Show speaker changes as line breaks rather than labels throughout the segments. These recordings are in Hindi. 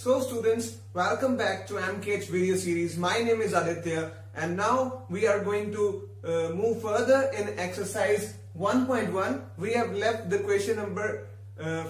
So students, welcome back to MKH video series. My name is Aditya and now we are going to move further in exercise 1.1. We have left the question number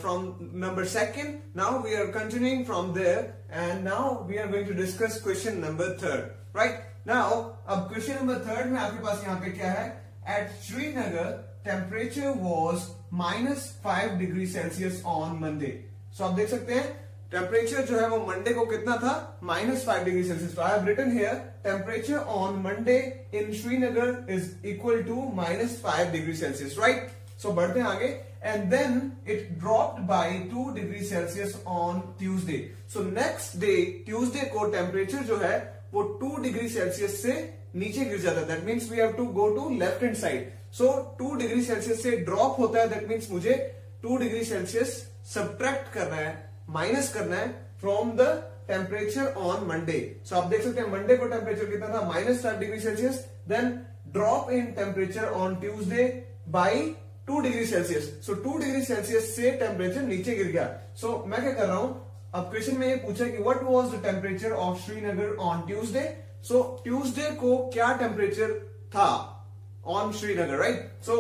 from number second. Now we are continuing from there and now we are going to discuss question number third. Right? Now, अब question number third में आपके पास यहाँ पे क्या है? At Srinagar, temperature was -5 degree Celsius on Monday. So आप देख सकते हैं टेम्परेचर जो है वो मंडे को कितना था? -5 डिग्री सेल्सियस. तो I have written here temperature on Monday in Srinagar is equal to -5 degree Celsius. Right? So बढ़ते हैं आगे. And then it dropped by 2 degree Celsius on Tuesday. So next day Tuesday को टेम्परेचर जो है वो 2 डिग्री सेल्सियस से नीचे गिर जाता है. That means we have to go to left hand side. So 2 degree Celsius से ड्रॉप होता है. दैट मीन्स मुझे 2 डिग्री सेल्सियस सब्ट्रैक्ट करना है, माइनस करना है from the temperature on Monday. So आप देख सकते हैं मंडे को टेम्परेचर कितना था? -5 degree Celsius. Then drop in temperature on Tuesday by 2 degree Celsius. So 2 degree Celsius से टेम्परेचर नीचे गिर गया. सो मैं क्या कर रहा हूं, अब क्वेश्चन में ये पूछा कि what was the temperature of Srinagar on Tuesday. So Tuesday को क्या टेम्परेचर था on Srinagar? Right? So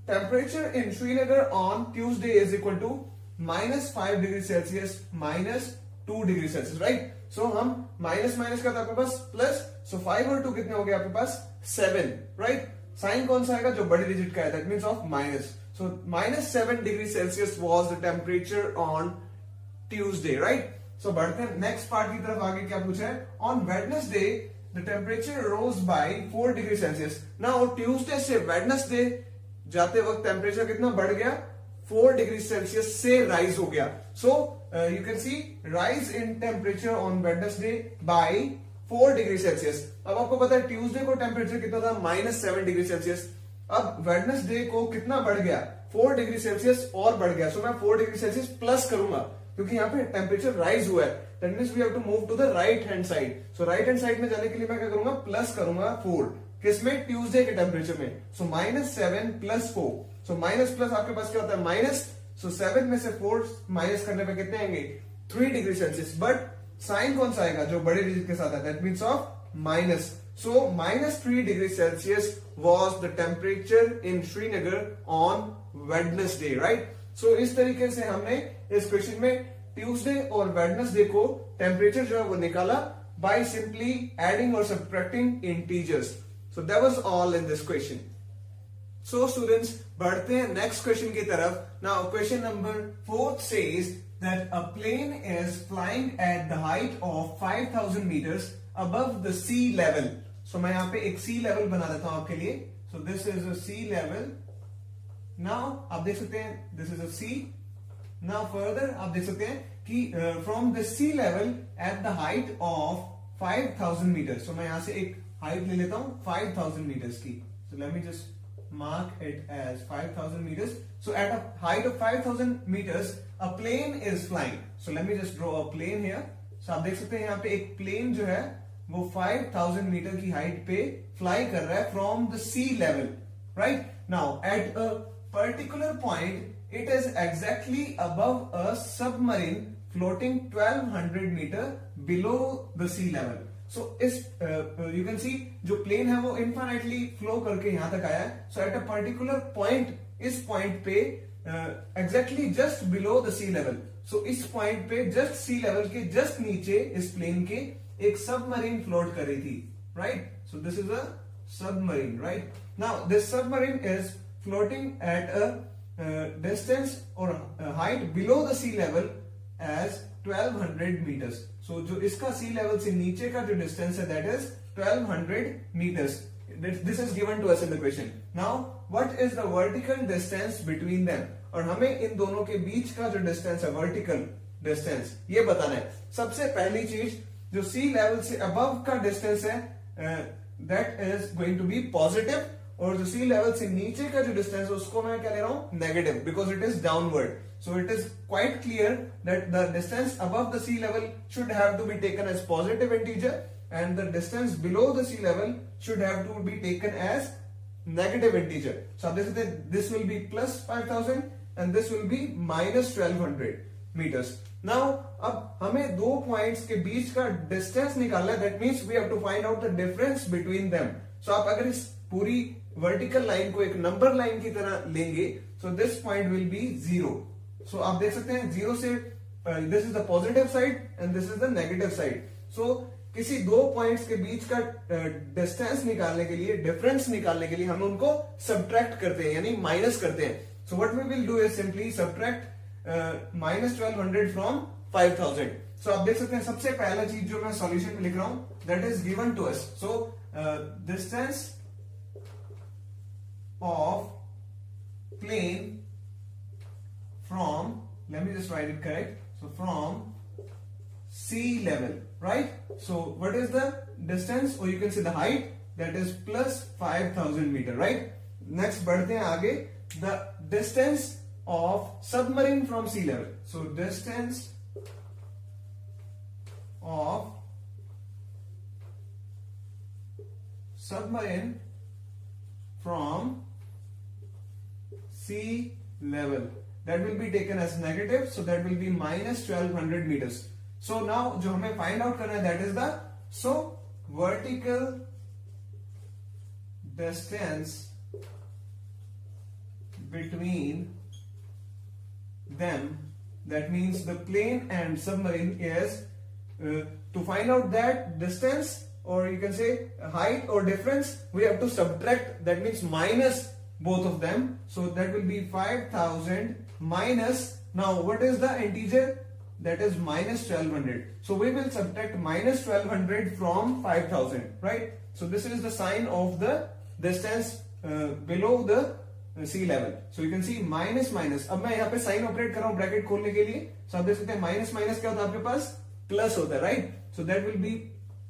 temperature in Srinagar on Tuesday is equal to -5 degree Celsius -2 degree Celsius. Right? So हम माइनस करते आपके पास प्लस. सो 5 और 2 कितने हो गए आपके पास? 7. राइट? साइन कौन सा आएगा? जो बड़ी डिजिट का है. That means of minus. So -7 degree Celsius was the temperature on Tuesday. Right? So बढ़ते हैं नेक्स्ट पार्ट की तरफ. आगे क्या पूछा है? On Wednesday the temperature rose by 4 degree Celsius. Now Tuesday से वेडनेसडे जाते वक्त टेम्परेचर कितना बढ़ गया? 4 डिग्री सेल्सियस से राइज हो गया. So you can see rise in temperature on Wednesday by 4 degree Celsius. अब आपको पता है ट्यूसडे को टेम्परेचर कितना था? -7 डिग्री सेल्सियस. अब वेडनेसडे को कितना बढ़ गया? 4 डिग्री सेल्सियस और बढ़ गया. सो मैं 4 डिग्री सेल्सियस प्लस करूंगा क्योंकि यहाँ पे टेम्परेचर राइज हुआ है. That means we have to move to the right hand side. So right hand side में जाने के लिए मैं क्या करूंगा? प्लस करूंगा 4. किसमें? ट्यूसडे के टेम्परेचर में. सो -7 + 4. सो माइनस प्लस आपके पास क्या होता है? माइनस. सो 7 में से 4 माइनस करने पे कितने आएंगे? 3 डिग्री सेल्सियस. बट साइन कौन सा आएगा? जो बड़े डिजिट के साथ है. That means of minus. So -3 degree Celsius was the temperature in Srinagar on Wednesday. Right? So इस तरीके से हमने इस क्वेश्चन में ट्यूसडे और वेडनेसडे को टेम्परेचर जो है वो निकाला बाय सिंपली एडिंग और subtracting integers. So that was all in this question. So students, बढ़ते हैं नेक्स्ट क्वेश्चन की तरफ. Now question number 4 says that a plane is flying at the height of 5000 meters above the sea level. So मैं यहां पे एक सी लेवल बना देता हूं आपके लिए. So this is a sea level. Now आप देख सकते हैं this is a sea. Now further आप देख सकते हैं कि from the sea level at the height of 5000 meter. So मैं यहां से एक हाइट ले लेता हूं 5000 मीटर्स की. सो let me just mark it as 5000 meters. So at a height of 5000 meters a plane is flying. So let me just draw a plane here. So आप देख सकते हैं यहाँ पे एक प्लेन जो है वो 5000 मीटर की हाइट पे फ्लाई कर रहा है from the sea level. Right? Now at a particular point it is exactly above a submarine floating 1200 meter below the sea level. So इस यू कैन सी जो प्लेन है वो इनफाइनाइटली फ्लो करके यहां तक आया है. So at a particular point, इस पॉइंट पे exactly just below the sea level. So इस पॉइंट पे जस्ट सी लेवल के जस्ट नीचे इस प्लेन के एक सबमरीन फ्लोट कर रही थी. Right? So this is a submarine. Right? Now this submarine is floating at a distance और height below the sea level as 1200 meters. So जो इसका सी लेवल से नीचे का जो डिस्टेंस है that is 1200 meters. This is given to us in the question. Now what is the vertical distance between them. और हमें इन दोनों के बीच का जो डिस्टेंस है वर्टिकल डिस्टेंस ये बताना है. सबसे पहली चीज जो सी लेवल से अबव का डिस्टेंस है that is going to be positive. और जो सी लेवल से नीचे का जो डिस्टेंस है उसको मैं क्या ले रहा हूं? Negative, because it is downward. So it is quite clear that the distance above the sea level should have to be taken as positive integer and the distance below the sea level should have to be taken as negative integer. So this will be plus 5000 and this will be minus 1200. meters. Now अब हमें दो पॉइंट्स के बीच का डिस्टेंस निकालना है, that means we have to find out the difference between them. So आप अगर इस पूरी वर्टिकल लाइन को एक नंबर लाइन की तरह लेंगे, so this point will be 0. So आप देख सकते हैं 0 से this is the positive side and this is the negative side. So किसी दो पॉइंट्स के बीच का डिस्टेंस निकालने के लिए, डिफरेंस निकालने के लिए हम उनको सब्ट्रैक्ट करते हैं, यानी माइनस करते हैं. So what we will do is simply subtract -1200 from 5000. सो आप देख सकते हैं सबसे पहला चीज जो मैं सॉल्यूशन में लिख रहा हूं, that is given to us. So distance of plane from, let me just write it correct, so from sea level, right? So what is the distance, or you can say the height, that is plus 5000 meter, right? Next बढ़ते हैं आगे, the distance of submarine from sea level. So distance of submarine from sea level, that will be taken as negative, so that will be -1200 meters. So now जो हमें find out करना है, that is the, so vertical distance between them, that means the plane and submarine is to find out that distance, or you can say height or difference, we have to subtract, that means minus both of them. So that will be 5000 minus, now what is the integer, that is -1200. So we will subtract -1200 from 5000, right? So this is the sign of the distance below the sea level. So you can see minus minus. अब मैं यहाँ पे साइन ऑपरेट कर रहा हूँ ब्रैकेट खोलने के लिए. So आप देख सकते हैं माइनस माइनस क्या होता है आपके पास, प्लस होता है, right? So that will be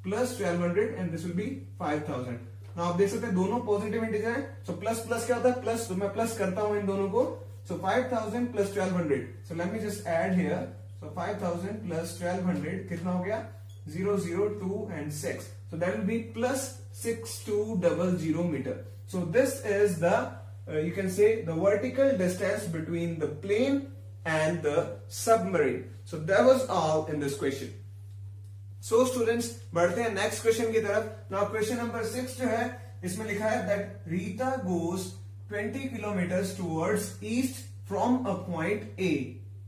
plus 1200 and this will be 5000. Now आप देख सकते हैं दोनों पॉजिटिव इंटीजर हैं. So प्लस प्लस क्या होता है, प्लस, तो मैं प्लस करता हूं इन दोनों को. So 5000 plus 1200. So let me just add here. So 5000 plus 1200 कितना हो गया, 0, 0, 2 and 6. So that will be plus 6200 meter. So this is the you can say the vertical distance between the plane and the submarine. So that was all in this question. So students बढ़ते हैं नेक्स्ट क्वेश्चन की तरफ. नाउ क्वेश्चन नंबर 6 जो है इसमें लिखा है that Rita goes 20 kilometers towards east from a point A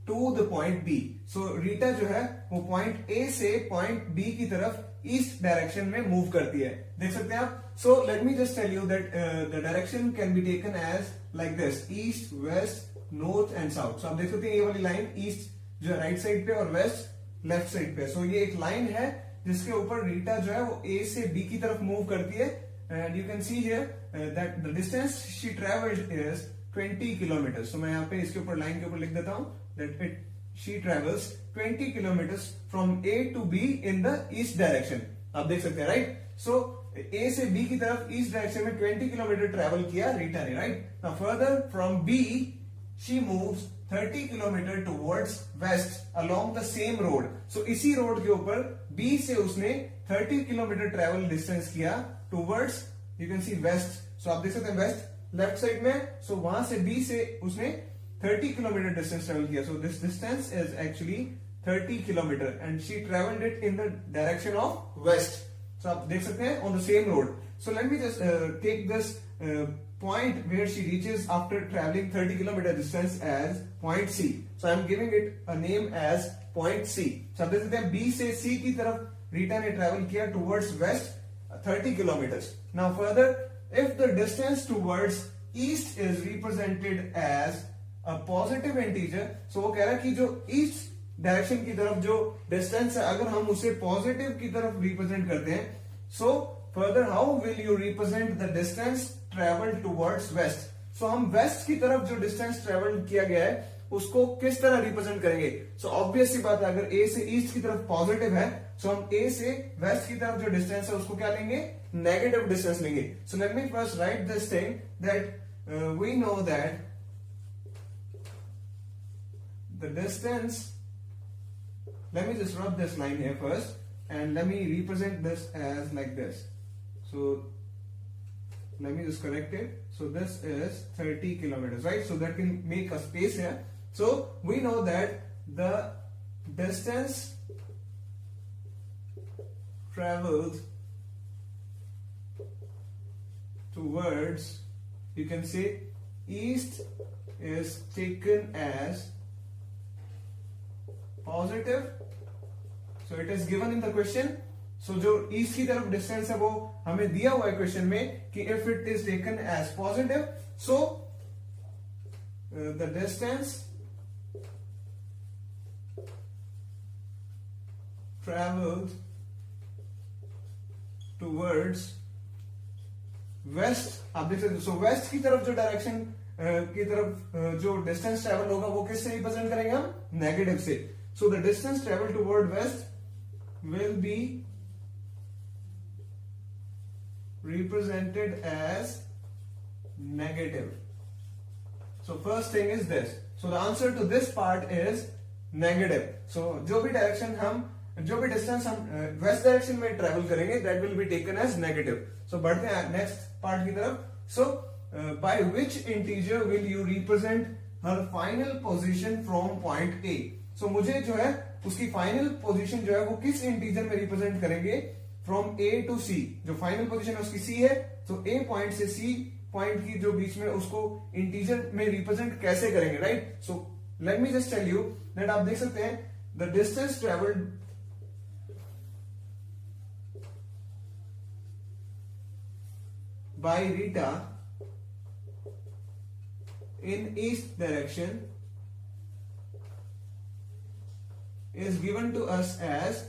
to the point B. So Rita जो है वो point A से point B की तरफ ईस्ट डायरेक्शन में मूव करती है. देख सकते हैं आप. So let me just tell you that the direction can be taken as like this: east, west, north and south. So आप देख सकते हैं ये वाली लाइन ईस्ट जो है राइट साइड पे और वेस्ट लेफ्ट साइड पे. So ये एक लाइन है जिसके ऊपर रीटा जो है वो A से B की तरफ मूव करती है. And you can see here that the distance she traveled is 20 kilometers. So मैं यहाँ पे इसके ऊपर लाइन के ऊपर लिख देता हूँ that she travels 20 kilometers from A to B in the east direction. आप देख सकते हैं, राइट? So A से B की तरफ ईस्ट डायरेक्शन में 20 किलोमीटर ट्रेवल किया रीटा ने, right? Now further from B she moves 30 kilometre towards west along the same road. So इसी रोड के ऊपर B से उसने 30 किलोमीटर ट्रेवल डिस्टेंस किया towards, you can see west. So आप देख सकते हैं वेस्ट लेफ्ट साइड में. So वहां से B से उसने 30 किलोमीटर डिस्टेंस ट्रेवल किया. So this distance is actually 30 kilometre and she traveled it in the direction of west. So आप देख सकते हैं on the same road. So let me just take this point where she reaches after traveling 30 kilometer distance as point C. So I am giving it a name as point C. So आप देख सकते हैं B से C की तरफ रीटा ने ट्रेवल किया towards west 30 kilometers. Now further, if the distance towards east is represented as a positive integer, so वो कह रहा है कि जो east डायरेक्शन की तरफ जो डिस्टेंस है अगर हम उसे पॉजिटिव की तरफ रिप्रेजेंट करते हैं, so further how will you represent the distance traveled towards west? So हम वेस्ट की तरफ जो डिस्टेंस ट्रेवल किया गया है उसको किस तरह रिप्रेजेंट करेंगे? सो ऑब्वियस सी बात है, अगर ए से ईस्ट की तरफ पॉजिटिव है, सो हम ए से वेस्ट की तरफ जो डिस्टेंस है उसको क्या लेंगे? नेगेटिव डिस्टेंस लेंगे. So let me first write this thing that we know that the distance, let me just rub this line here first and let me represent this as like this. So let me just correct it. So this is 30 kilometers, right? So that can make a space here. So we know that the distance traveled towards, you can say, east is taken as positive. So it is given in the question. So जो ईस्ट की तरफ डिस्टेंस है वो हमें दिया हुआ है क्वेश्चन में कि if it is taken as positive, so the distance travelled towards west, आप देख सकते हो। सो वेस्ट की तरफ जो डायरेक्शन की तरफ जो डिस्टेंस ट्रेवल होगा वो किससे रिप्रेजेंट करेंगे हम? नेगेटिव से। So the distance travel toward west will be represented as negative. So first thing is this. So the answer to this part is negative. So जो भी डायरेक्शन हम, जो भी डिस्टेंस हम वेस्ट डायरेक्शन में ट्रेवल करेंगे, that will be taken as negative. So बढ़ते हैं नेक्स्ट पार्ट की तरफ. So by which integer will you represent her final position from point A? So मुझे जो है उसकी फाइनल पोजीशन जो है वो किस इंटीजर में रिप्रेजेंट करेंगे? फ्रॉम ए टू सी, जो फाइनल पोजीशन है उसकी सी है, तो ए पॉइंट से सी पॉइंट की जो बीच में उसको इंटीजर में रिप्रेजेंट कैसे करेंगे, right? So let me just tell you that, आप देख सकते हैं the distance travelled by Rita in east direction is given to us as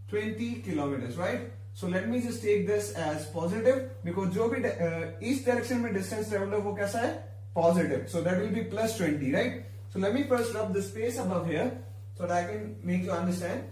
20 kilometers, right? So let me just take this as positive because जो भी east direction में distance traveled है वो कैसा है? Positive. So that will be plus 20, right? So let me first rub the space above here so that I can make you understand.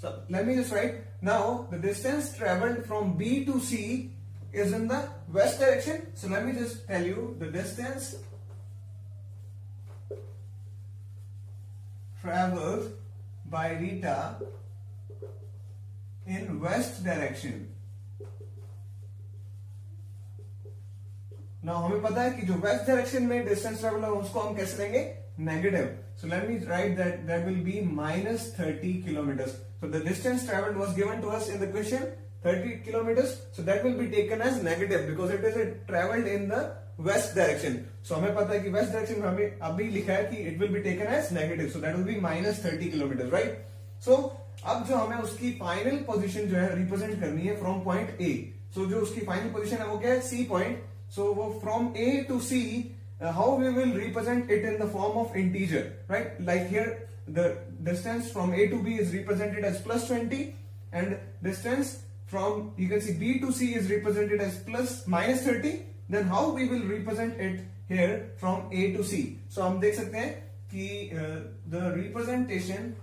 So let me just write, now the distance traveled from B to C is in the west direction. So let me just tell you the distance traveled by Rita in west direction. Now हमें पता है कि जो west direction में distance travel है उसको हम कैसे लेंगे? Negative. So let me write that will be minus 30 kilometers. So the distance traveled was given to us in the question 30 kilometers. So that will be taken as negative because it is traveled in the west direction. So हमें पता है कि west direction में हमें अभी लिखा है कि it will be taken as negative. So that will be minus 30 kilometers, right? So अब जो हमें उसकी final position जो है represent करनी है from point A. So जो उसकी final position है वो क्या है? C point. So वो from A to C, how we will represent it in the form of integer, right? Like here the distance from A to B is represented as plus 20 and distance from, you can see, B to C is represented as plus minus 30. Then how we will represent it here from A to C? So हम देख सकते हैं कि the representation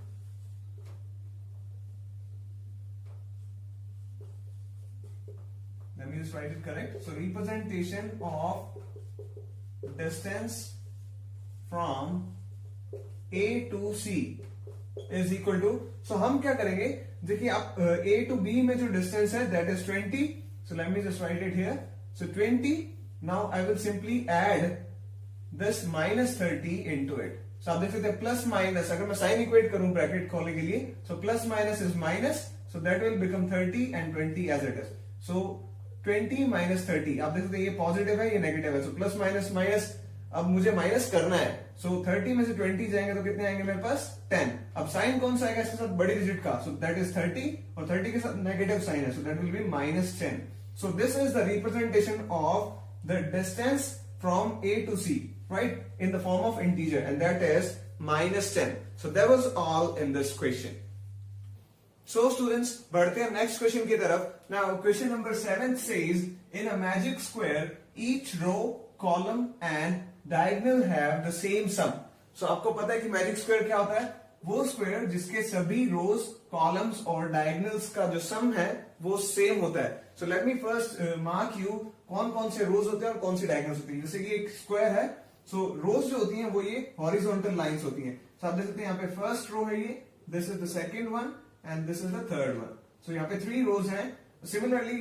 let me just write it correct. So representation of distance from A to C is equal to, so हम क्या करेंगे, देखिए आप A to B में जो distance है that is 20. So let me just write it here. So 20. Now I will simply add this minus 30 into it. So आप देख सकते हैं प्लस माइनस, अगर मैं साइन इक्वेट करूं ब्रैकेट खोलने के लिए, so plus minus is minus, so that will become 30 and 20 as it is. So 20 minus 30, आप देख सकते हैं ये पॉजिटिव है ये नेगेटिव है, so प्लस माइनस माइनस, अब मुझे माइनस करना है, so 30 में से 20 जाएंगे तो कितने आएंगे मेरे पास? 10. अब साइन कौन सा आएगा इसके साथ? बड़ी डिजिट का, so that is 30 और 30 के साथ नेगेटिव साइन है, so that will be minus 10. So this is the representation of the distance from A to C, right, in the form of integer, and that is minus 10. So that was all in this question. So students, बढ़ते हैं next question की तरफ. Now question number 7 says, in a magic square each row, column and diagonal have the same sum. So आपको पता है कि मैजिक स्क्वायर क्या होता है? वो स्क्वायर जिसके सभी रोज, कॉलम्स और डायगोनल्स का जो सम है वो सेम होता है. सो let me first mark you कौन कौन से रोज होते हैं और कौन सी डायगोनल्स होती है. जैसे कि एक स्क्वायर है, सो रोज जो होती हैं वो ये हॉरिजॉन्टल लाइंस होती हैं. सो आप देख सकते हैं यहाँ पे फर्स्ट रो है ये, this is the second one and this is the third one. So यहाँ पे 3 रोज हैं. सिमिलरली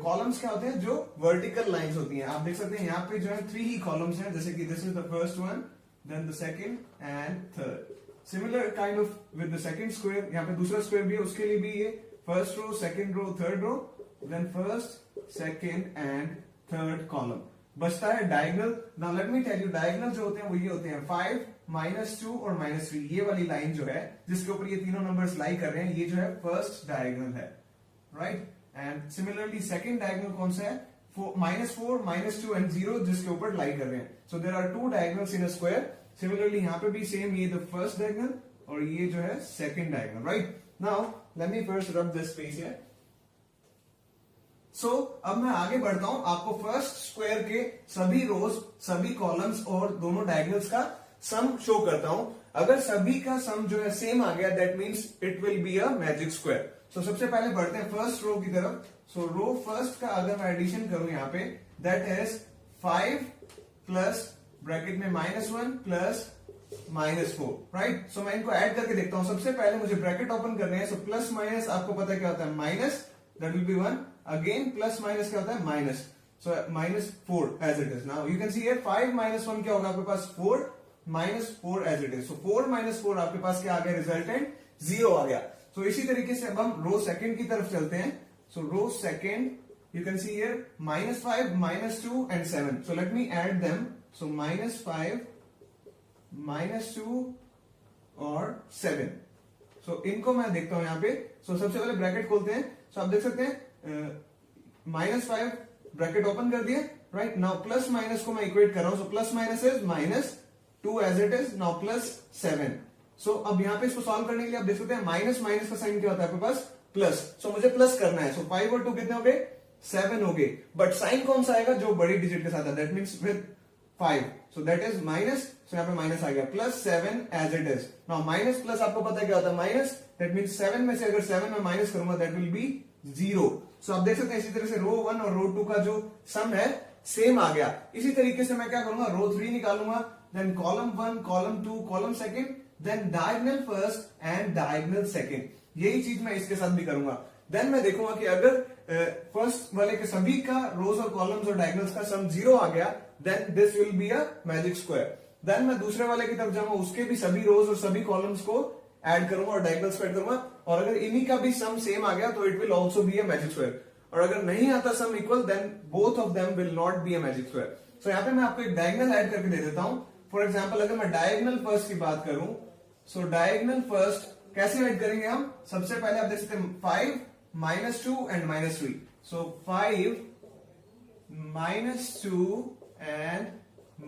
कॉलम्स क्या होते हैं, जो वर्टिकल लाइंस होती हैं. आप देख सकते हैं यहाँ पे जो है 3 ही कॉलम्स हैं, जैसे कि this is the first one, then the second and third. Similar kind of with the second square. यहाँ पे दूसरा स्क्वायर भी है, उसके लिए भी ये first row, second row, third row, then first, second and third column. बचता है diagonal. Now let me tell you, diagonal जो होते हैं वो ये होते हैं 5, -2 और -3. ये वाली लाइन जो है जिसके ऊपर ये तीनों नंबर्स लाई कर रहे हैं, ये जो है फर्स्ट डायगोनल है, right. And similarly second diagonal कौन सा है, -4, -2 एंड 0, जिसके ऊपर लाई कर रहे हैं. So there are 2 diagonals in a square. Similarly यहाँ पे भी सेम, ये द फर्स्ट डायगोनल और ये जो है second diagonal, right. Now let me first rub this space here. So अब मैं आगे बढ़ता हूं, आपको फर्स्ट स्क्वायर के सभी रोज, सभी कॉलम्स और दोनों डायगोनल्स का सम शो करता हूं. अगर सभी का सम जो है सेम आ गया, that means it will be a magic square. So सबसे पहले बढ़ते हैं फर्स्ट रो की तरफ. सो रो फर्स्ट का अगर मैं एडिशन करूं यहाँ पे, दैट इज 5 प्लस ब्रैकेट में -1 प्लस -4, राइट. सो मैं इनको ऐड करके देखता हूं. सबसे पहले मुझे ब्रैकेट ओपन करने हैं. सो प्लस माइनस आपको पता है क्या होता है, minus, that will be 1. Again plus minus क्या होता है, minus. So -4 as it is. Now you can see here 5 -1 क्या होगा आपके पास, 4, -4 एज इट इज. सो 4 -4 आपके पास क्या आ गया, रिजल्टेंट 0 आ गया. सो इसी तरीके से अब हम रो सेकंड की तरफ चलते हैं. So row second, you can see here -5, -2 and 7. So let me add them. So -5, -2 और 7. So इनको मैं देखता हूं यहाँ पे. So सबसे पहले ब्रैकेट खोलते हैं. So आप देख सकते हैं -5 ब्रैकेट ओपन कर दिया, राइट. नाउ प्लस माइनस को मैं इक्वेट कर रहा हूं. So plus minus is -2 as it is. Now +7. सो अब यहाँ पे इसको सॉल्व करने के लिए आप देख सकते हैं माइनस माइनस का साइन क्या होता है आपके पास, प्लस. सो मुझे प्लस करना है. सो 5 और 2 कितने हो गए, 7 हो गए. बट साइन कौन सा आएगा, जो बड़ी डिजिट के साथ है, that means with 5. So that is minus. So यहाँ पे माइनस आ गया, +7 as it is. Now minus plus आपको पता है क्या होता है, माइनस. दैट मीन्स 7 में से अगर 7 में माइनस करूंगा, दैट विल बी 0. सो आप देख सकते हैं इसी तरह से रो 1 और रो 2 का जो सम है सेम आ गया. इसी तरीके से मैं क्या करूंगा, रो 3 निकालूंगा, then column 1, column 2, column second, then diagonal first and diagonal second. यही चीज मैं इसके साथ भी करूंगा. देन मैं देखूंगा कि अगर फर्स्ट वाले के सभी का रोज और कॉलम्स और डायगोनल्स का सम 0 आ गया, then this will be a magic square. देन मैं दूसरे वाले की तरफ जाऊंगा, उसके भी सभी रोज और सभी कॉलम्स को ऐड करूंगा और डायगोनल्स को ऐड करूंगा. और अगर इन्हीं का भी सम सेम आ गया, तो it will also be a magic square. और अगर नहीं आता sum equal, then both of them will not be a magic square. So यहाँ पे मैं आपको एक डायगोनल ऐड करके दे देता हूं. फॉर एग्जाम्पल अगर मैं डायगोनल फर्स्ट की बात करूं, सो डायगोनल फर्स्ट कैसे ऐड करेंगे हम. सबसे पहले आप देख सकते हैं 5, -2 एंड -3. So 5, -2 and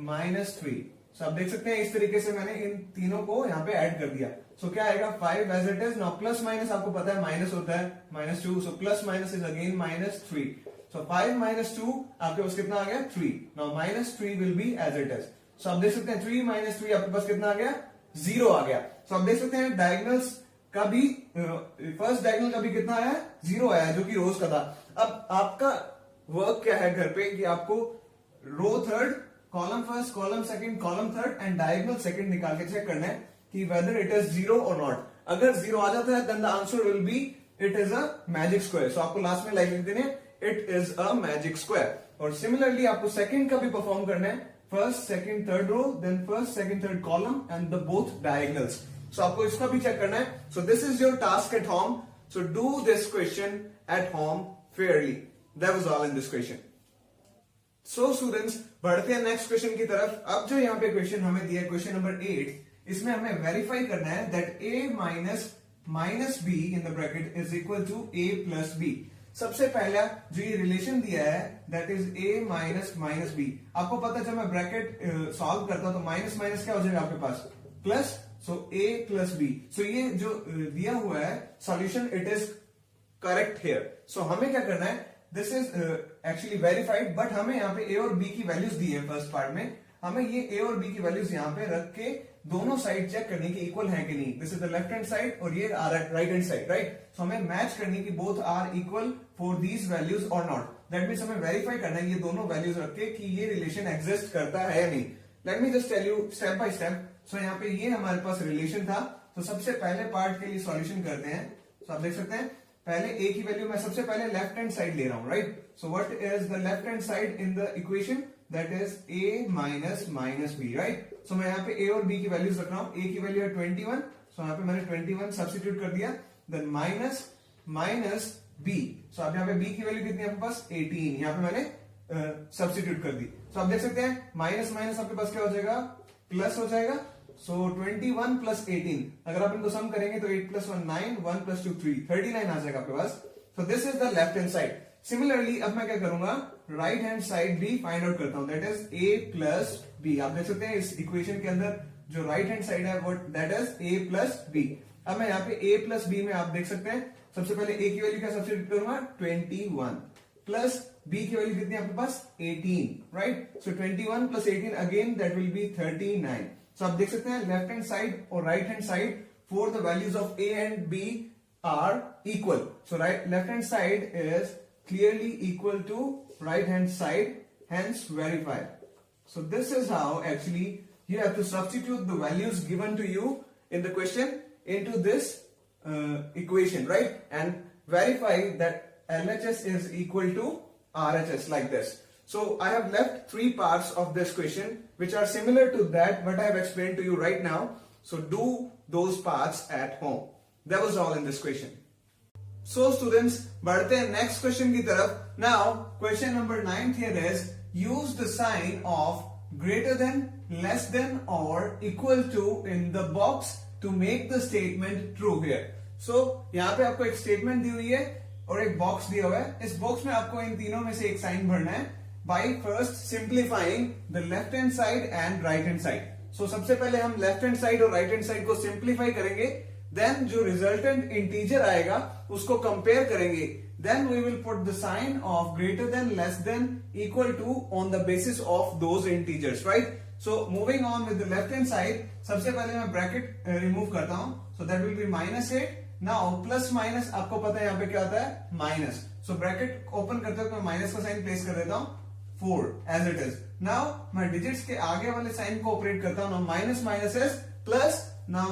-3. सो आप देख सकते हैं इस तरीके से मैंने इन तीनों को यहाँ पे ऐड कर दिया. सो क्या आएगा, 5 as it is. Now plus minus आपको पता है माइनस होता है, -2. So plus minus is again -3. So 5 -2 आपके पास कितना आ गया, 3. Now -3 will be as it is. So आप देख सकते हैं 3 -3 आपके पास कितना आ गया, 0 आ गया. सो आप देख सकते हैं डायगोनल्स का भी, फर्स्ट डायगोनल का भी कितना आया, 0 आया, जो कि रोज का था. अब आपका वर्क क्या है घर पे, कि आपको row third, column first, column second, column third and diagonal second निकाल के चेक करना है कि वेदर इट इज 0 और नॉट. अगर 0 आ जाता है, then the answer will be it is a magic square. So आपको लास्ट में लाइक लिख देने, it is a magic square. और सिमिलरली आपको सेकंड का भी परफॉर्म करना है, first, second, third row, then first, second, third column and the both diagonals. So आपको इसका भी चेक करना है. So this is your task at home. So do this question at home fairly. That was all in this question. So students, बढ़ते हैं नेक्स्ट क्वेश्चन की तरफ. अब जो यहाँ पे क्वेश्चन हमें दिया है, क्वेश्चन नंबर 8, इसमें हमें वेरीफाई करना है that a minus b in the bracket is equal to a plus b. सबसे पहला जो ये रिलेशन दिया है, that is a minus b. आपको पता है जब मैं ब्रैकेट सॉल्व करता हूं तो माइनस माइनस क्या हो जाएगा आपके पास, plus. So a plus b. So ये जो दिया हुआ है solution, it is correct here. So हमें क्या करना है, this is actually verified, but हमें यहाँ पे a और b की वैल्यूज दी है फर्स्ट पार्ट में. हमें ये a और b की वैल्यूज यहाँ पे रख के दोनों साइड चेक करनी की इक्वल है कि नहीं. This is the left hand side और ये right hand side, right. So हमें मैच करनी की both are equal for these values और नॉट. दैट मीन्स हमें वेरीफाई करना है ये दोनों वैल्यूज रख के कि ये रिलेशन एग्जिस्ट करता है या नहीं. Let me just tell you step by step. So यहाँ पे ये हमारे पास रिलेशन था. तो सबसे पहले पार्ट के लिए सॉल्यूशन करते हैं। तो आप देख सकते हैं पहले a की वैल्यू मैं सबसे पहले लेफ्ट हैंड साइड ले रहा हूं, right. So what is the left hand side in the equation, that is a minus minus b, right. So मैं यहाँ पे a और b की वैल्यूज रख रहा हूं। a की वैल्यू है 21, सो यहाँ पे मैंने 21 सब्स्टिट्यूट कर दिया, देन माइनस माइनस b। सो आप यहाँ पे b की वैल्यू कितनी है आपके पास 18, यहाँ पे मैंने सब्स्टिट्यूट कर दी। सो आप देख सकते हैं माइनस माइनस आपके पास क्या हो जाएगा, प्लस हो जाएगा। सो 21 प्लस 18, अगर आप इनको सम करेंगे तो 8 प्लस 1 9, 1 प्लस 2 3, 39 आ जाएगा आपके पास। So this is the left hand side. Similarly अब मैं क्या करूंगा, राइट हैंड साइड भी फाइंड आउट करता हूं, that is a plus b. आप देख सकते हैं इस इक्वेशन के अंदर जो राइट हैंड साइड है वो that is a plus B. अब मैं यहाँ पे a प्लस बी में आप देख सकते हैं सबसे पहले a की वैल्यू क्या सब्स्टिट्यूट करूंगा 21 प्लस b की वैल्यू कितनी है आपके पास 18, right. So 21 plus 18 again that will be 39। So आप देख सकते हैं लेफ्ट हैंड साइड और right hand side for the values of a and b are equal. So right left hand side is clearly equal to right hand side, hence verified. So this is how actually you have to substitute the values given to you in the question into this equation, right, and verify that LHS is equal to RHS like this. So I have left three parts of this question which are similar to that what I have explained to you right now. So do those parts at home. That was all in this question. So students, बढ़ते हैं next question की तरफ. Now question number 9 here is use the sign of greater than, less than or equal to in the box to make the statement true here. So यहाँ पे आपको एक statement दी हुई है और एक box दिया हुआ है. इस box में आपको इन तीनों में से एक sign भरना है by first simplifying the left hand side and right hand side. So सबसे पहले हम left hand side और right hand side को simplify करेंगे. देन जो रिजल्टेंट इंटीजर आएगा उसको कंपेयर करेंगे, then we will put the sign of greater than, less than, equal to on the basis of those integers, right. So moving on with the left hand side, सबसे पहले मैं ब्रैकेट रिमूव करता हूं, so that will be -8। Now plus minus आपको पता है यहाँ पे क्या होता है माइनस, सो ब्रैकेट ओपन करते हुए मैं माइनस का साइन प्लेस कर देता हूं 4 एज इट इज। नाउ मैं डिजिट्स के आगे वाले साइन को ऑपरेट करता हूं, minus minus is plus. Now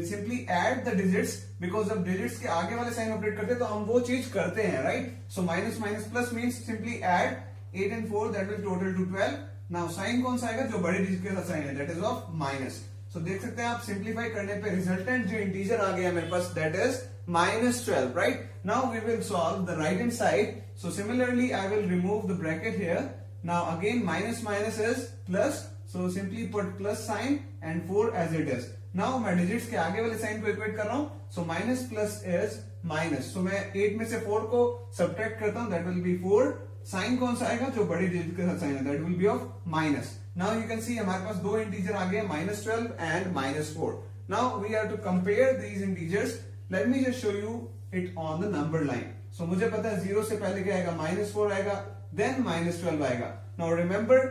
simply add the digits because जब digits के आगे वाले साइन ऑपरेट करते हैं तो हम वो चीज करते हैं, right. So minus minus plus means simply add 8 and 4 that will total to 12. Now sine कौन सा आएगा, जो बड़े डिजिट के साथ साइन है, दैट इज ऑफ माइनस। सो देख सकते हैं आप सिंप्लीफाई करने पे रिजल्टेंट जो इंटीजर आ गया मेरे पास that is -12, right. Now we will solve the right hand side. So similarly I will remove the bracket here. Now again minus minus is plus, so simply put plus sign and 4 as it is. Now मैं डिजिट्स के आगे वाले साइन को इक्वेट कर रहा हूं, so minus plus is minus. So मैं 8 में से 4 को सब्ट्रैक्ट करता हूं, दैट विल बी 4। साइन कौन सा आएगा, जो बड़ी डिजिट के साथ साइन है, that will be of minus. Now you can see हमारे पास दो इंटीजर आ गए, -12 and -4। Now we have to compare these integers. Let me just show you it on the number line. So मुझे पता है 0 से पहले क्या आएगा, -4 आएगा, देन -12 आएगा। नाउ रिमेंबर,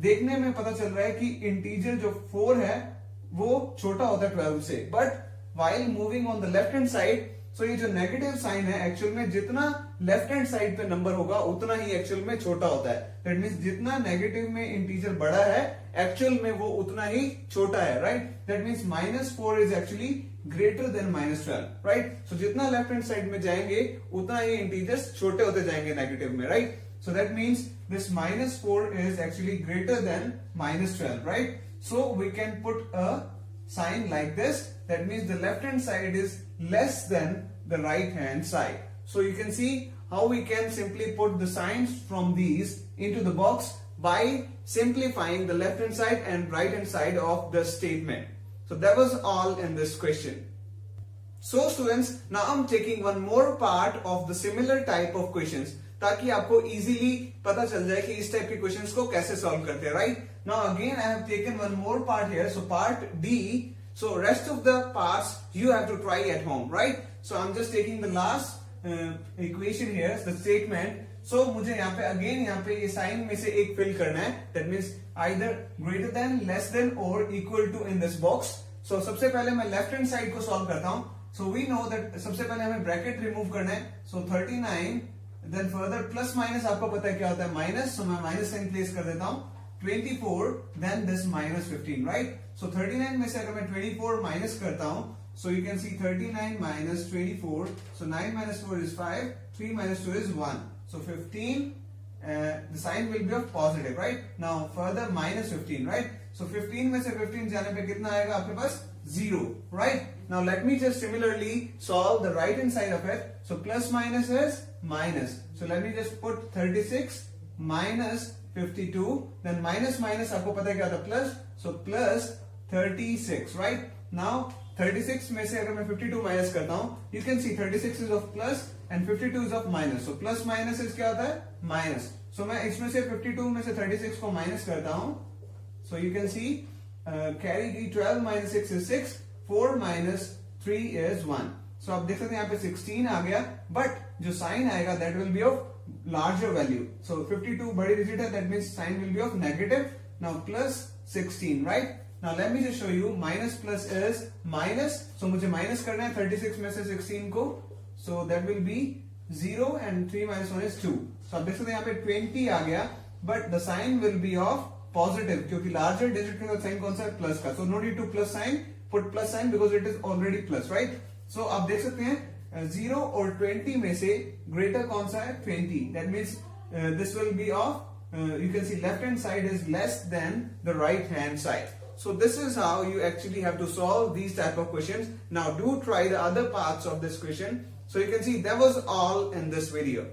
देखने में पता चल रहा है कि इंटीजर जो 4 है वो छोटा होता है 12 से, but while moving on the left hand side, so ये जो नेगेटिव साइन है एक्चुअल में जितना लेफ्ट हैंड साइड पे नंबर होगा उतना ही एक्चुअल में छोटा होता है। दैट मींस जितना नेगेटिव में इंटीजर बड़ा है एक्चुअल में वो उतना ही छोटा है, right. That means -4 is actually greater than -12, right. So जितना लेफ्ट हैंड साइड में जाएंगे उतना ही इंटीजर्स छोटे होते जाएंगे नेगेटिव में, right. So that means this -4 is actually greater than -12, right? So we can put a sign like this. That means the left hand side is less than the right hand side. So you can see how we can simply put the signs from these into the box by simplifying the left hand side and right hand side of the statement. So that was all in this question. So students, now I'm taking one more part of the similar type of questions ताकि आपको इजीली पता चल जाए कि इस टाइप के क्वेश्चंस को कैसे सॉल्व करते हैं, right. Now again I have taken one more part here, so part D. So rest of the parts you have to try at home, right. So I am just taking the last equation here, the statement. So मुझे यहाँ पे अगेन यहाँ पे ये साइन में से एक फिल करना है, that means either greater than, less than और equal to in this box. So सबसे पहले मैं लेफ्ट हैंड साइड को सॉल्व करता हूं। सो वी नो दैट सबसे पहले हमें ब्रैकेट रिमूव करना है, सो 39 देन फर्दर प्लस माइनस आपको पता है क्या होता है माइनस, सो मैं माइनस साइन प्लेस कर देता हूं 24 देन दिस -15, राइट। सो 39 में से अगर मैं 24 माइनस करता हूं So you can see 39 minus 24. So 9 minus 4 is 5. 3 minus 2 is 1. So 15, the sign will be of positive, right? Now further minus 15, right? So 15 में से 15 जाने पे कितना आएगा आपके पास? 0, right? Now let me just similarly solve the right hand side of it. So plus minus is minus. So let me just put 36 minus 52. Then minus minus आपको पता है क्या होता है? Plus. So plus 36, right? Now 36 में से अगर मैं 52 माइनस करता हूं, you can see 36 is of plus and 52 is of minus. So plus minus is क्या होता है? Minus. So मैं इसमें से 52 में से 36 को माइनस करता हूं. So you can see carry the 12 minus 6 is 6. 4 minus 3 is 1. So आप देख सकते हैं यहाँ पे 16 आ गया, but जो साइन आएगा that will be of larger value. So 52 बड़ी डिजिट है, that means sign will be of negative. Now plus 16, right? Now let me just show you minus plus is minus. So मुझे minus करना है 36 में से 16 को. So that will be 0 and 3 minus 1 is 2. So आप देख सकते हैं यहाँ पे 20 आ गया, but the sign will be of positive क्योंकि larger digit का sign कौन सा है? Plus का. So no need to plus sign, put plus sign because it is already plus, right? So आप देख सकते हैं 0 और 20 में से greater कौन सा है? 20. That means this will be of you can see left hand side is less than the right hand side. So this is how you actually have to solve these type of questions. Now do try the other parts of this question. So you can see that was all in this video.